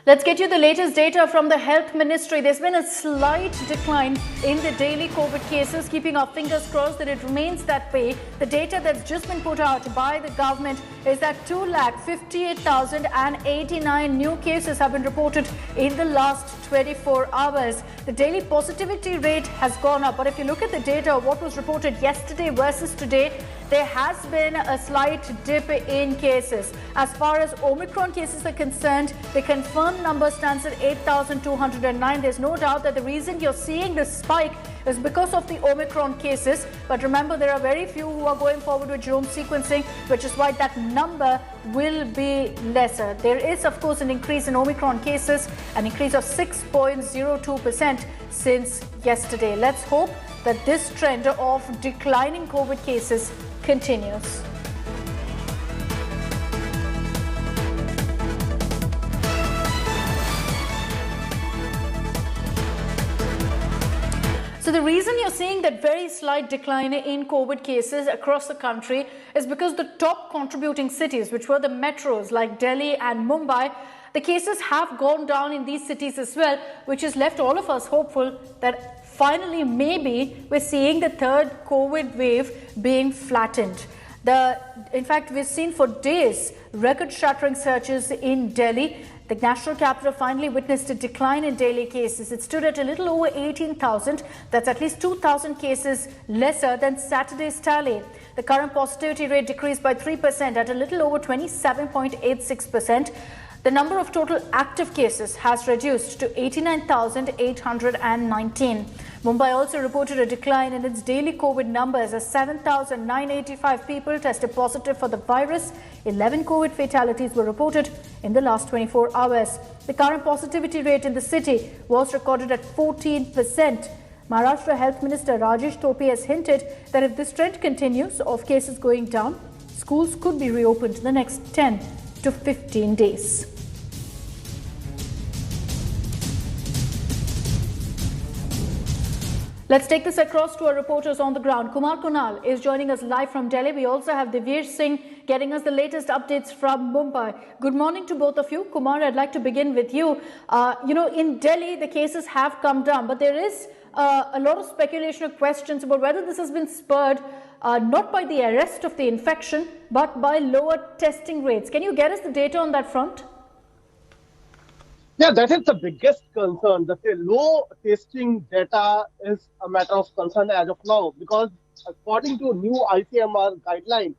Let's get you the latest data from the Health Ministry. There's been a slight decline in the daily COVID cases, keeping our fingers crossed that it remains that way. The data that's just been put out by the government is that 2,58,089 new cases have been reported in the last 24 hours. The daily positivity rate has gone up, but if you look at the data, what was reported yesterday versus today, there has been a slight dip in cases. As far as Omicron cases are concerned, the confirmed number stands at 8,209. There's no doubt that the reason you're seeing this spike is because of the Omicron cases. But remember, there are very few who are going forward with genome sequencing, which is why that number will be lesser. There is, of course, an increase in Omicron cases, an increase of 6.02% since yesterday. Let's hope that this trend of declining COVID cases continues. So the reason you're seeing that very slight decline in COVID cases across the country is because the top contributing cities, which were the metros like Delhi and Mumbai, the cases have gone down in these cities as well, which has left all of us hopeful that finally maybe we're seeing the third COVID wave being flattened. In fact, we've seen for days record-shattering surges in Delhi. The national capital finally witnessed a decline in daily cases. It stood at a little over 18,000. That's at least 2,000 cases lesser than Saturday's tally. The current positivity rate decreased by 3% at a little over 27.86%. The number of total active cases has reduced to 89,819. Mumbai also reported a decline in its daily COVID numbers as 7,985 people tested positive for the virus. 11 COVID fatalities were reported in the last 24 hours. The current positivity rate in the city was recorded at 14%. Maharashtra Health Minister Rajesh Tope has hinted that if this trend continues of cases going down, schools could be reopened in the next 10 to 15 days. Let's take this across to our reporters on the ground. Kumar Kunal is joining us live from Delhi. We also have Divyesh Singh getting us the latest updates from Mumbai. Good morning to both of you. Kumar, I'd like to begin with you. In Delhi, the cases have come down, but there is a lot of speculation or questions about whether this has been spurred not by the arrest of the infection, but by lower testing rates. Can you get us the data on that front? Yeah, that is the biggest concern. The low testing data is a matter of concern as of now, because according to new ICMR guidelines,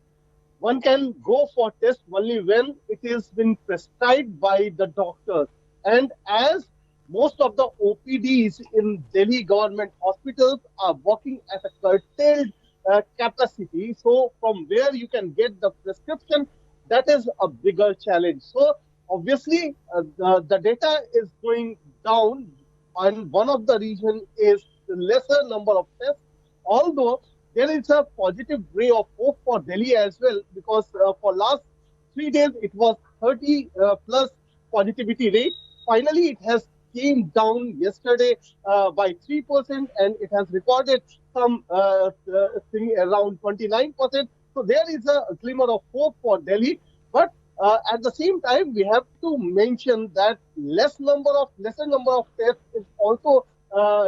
one can go for test only when it is been prescribed by the doctor. And as most of the OPDs in Delhi government hospitals are working at a curtailed capacity, so from where you can get the prescription, that is a bigger challenge. So obviously, the data is going down, and one of the reasons is the lesser number of tests. Although there is a positive ray of hope for Delhi as well, because for last 3 days it was 30 plus positivity rate. Finally, it has came down yesterday by 3%, and it has recorded some thing around 29%. So there is a glimmer of hope for Delhi, but at the same time, we have to mention that lesser number of tests is also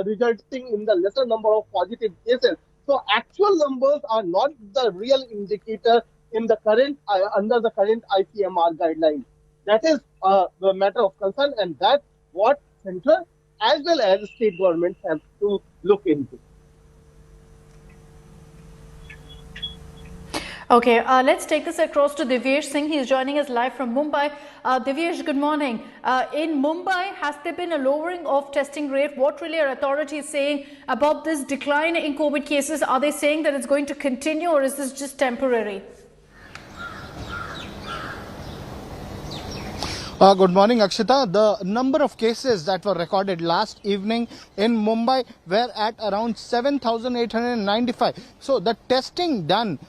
resulting in the lesser number of positive cases. So actual numbers are not the real indicator in the current under the current ICMR guidelines. That is the matter of concern, and that's what central as well as state governments have to look into. Okay, let's take this across to Divyesh Singh. He's joining us live from Mumbai. Divyesh, good morning. In Mumbai, has there been a lowering of testing rate? What really are authorities saying about this decline in COVID cases? Are they saying that it's going to continue, or is this just temporary? Good morning, Akshita. The number of cases that were recorded last evening in Mumbai were at around 7,895. So the testing done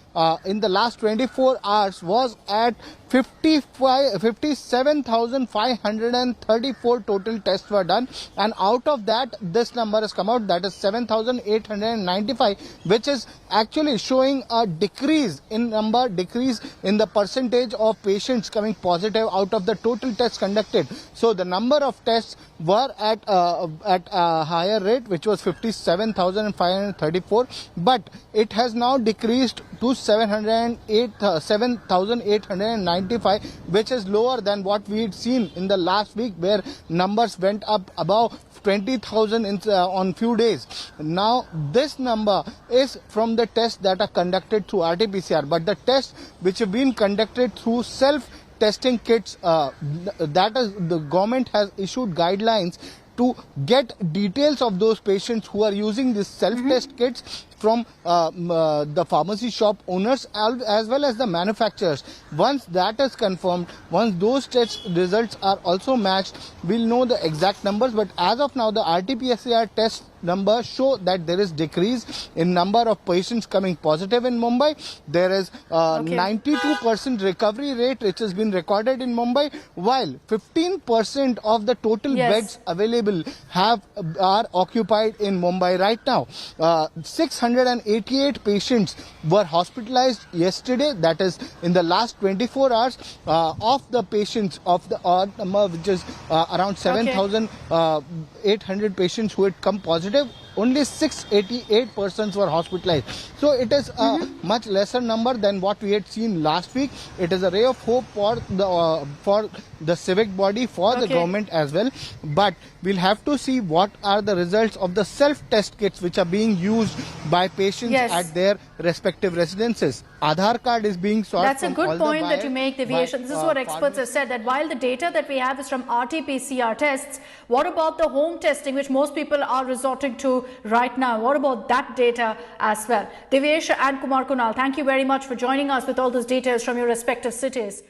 in the last 24 hours was at 57,534 total tests were done, and out of that this number has come out, that is 7,895, which is actually showing a decrease in number, decrease in the percentage of patients coming positive out of the total tests conducted. So the number of tests were at a higher rate, which was 57,534, but it has now decreased to 7,895, which is lower than what we had seen in the last week, where numbers went up above 20,000 on few days. Now this number is from the tests that are conducted through RT-PCR, but the tests which have been conducted through self-testing kits, that is, the government has issued guidelines to get details of those patients who are using these self-test kits from the pharmacy shop owners as well as the manufacturers. Once that is confirmed, once those test results are also matched, we'll know the exact numbers. But as of now, the RT-PCR test numbers show that there is decrease in number of patients coming positive in Mumbai. There is 92% recovery rate which has been recorded in Mumbai, while 15% of the total beds available are occupied in Mumbai right now. 688 patients were hospitalized yesterday, that is in the last 24 hours. Of the patients, of the odd number, which is around 7,800 patients who had come positive, only 688 persons were hospitalized. So it is a much lesser number than what we had seen last week. It is a ray of hope for the civic body, for the government as well. But we'll have to see what are the results of the self-test kits which are being used by patients at their respective residences. Aadhaar card is being sought. That's a good point that you make, Divyesh. This is what experts have said, that while the data that we have is from RT-PCR tests, what about the home testing, which most people are resorting to right now? What about that data as well? Divyesh and Kumar Kunal, thank you very much for joining us with all those details from your respective cities.